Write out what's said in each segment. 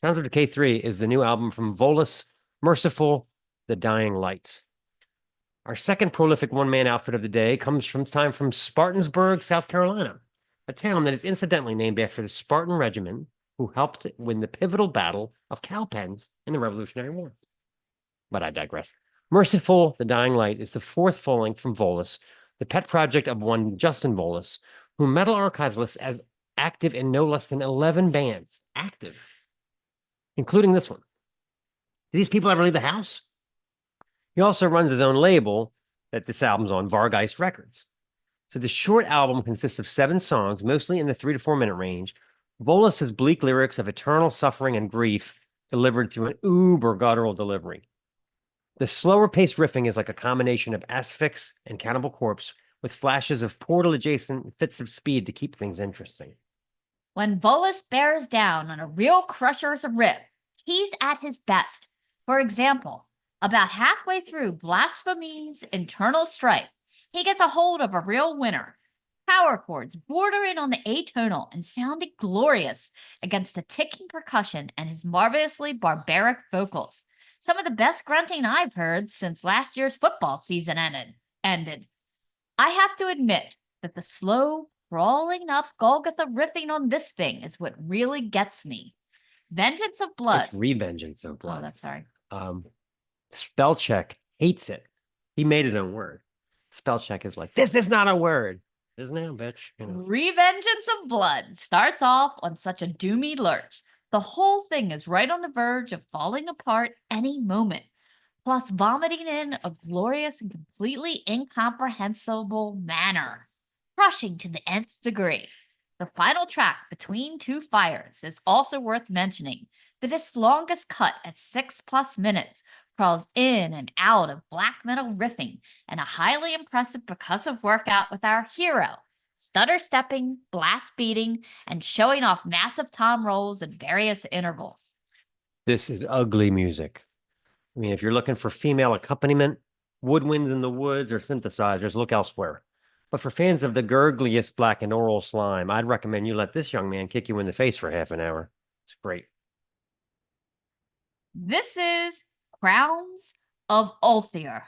Sounds of Decay 3 is the new album from Vølus, Merciful, The Dying Light. Our second prolific one-man outfit of the day comes from Spartansburg, South Carolina, a town that is incidentally named after the Spartan regiment who helped win the pivotal battle of Cowpens in the Revolutionary War. But I digress. Merciful, The Dying Light is the fourth full-length from Vølus, the pet project of one Justin Vølus, whom Metal Archives lists as active in no less than 11 bands. Active. Including this one. Do these people ever leave the house? He also runs his own label that this album's on, Vargeist Records. So the short album consists of 7 songs, mostly in the 3 to 4 minute range. Vølus has bleak lyrics of eternal suffering and grief delivered through an uber guttural delivery. The slower paced riffing is like a combination of Asphyx and Cannibal Corpse with flashes of Portal adjacent fits of speed to keep things interesting. When Vølus bears down on a real crusher's riff, he's at his best. For example, about halfway through Blasphemy's Internal Strife, he gets a hold of a real winner. Power chords bordering on the atonal and sounding glorious against the ticking percussion and his marvelously barbaric vocals. Some of the best grunting I've heard since last year's football season ended. I have to admit that the slow, crawling up Golgotha riffing on this thing is what really gets me. Vengeance of Blood. It's Revengeance of Blood. Oh, that's sorry. Spellcheck hates it. He made his own word. Spellcheck is like, this is not a word. It is now, bitch. You know. Revengeance of Blood starts off on such a doomy lurch. The whole thing is right on the verge of falling apart any moment, plus vomiting in a glorious and completely incomprehensible manner, crushing to the nth degree. The final track, Between Two Fires, is also worth mentioning. The disc's longest cut at 6+ minutes crawls in and out of black metal riffing and a highly impressive percussive workout with our hero, stutter stepping, blast beating, and showing off massive tom rolls at various intervals. This is ugly music. I mean, if you're looking for female accompaniment, woodwinds in the woods, or synthesizers, look elsewhere. But for fans of the gurgliest blackened oral slime, I'd recommend you let this young man kick you in the face for half an hour. It's great. This is Crowns of Ulthir.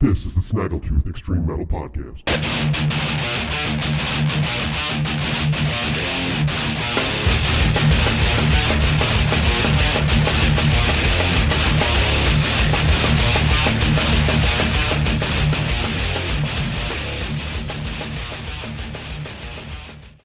This is the Snaggletooth Extreme Metal Podcast.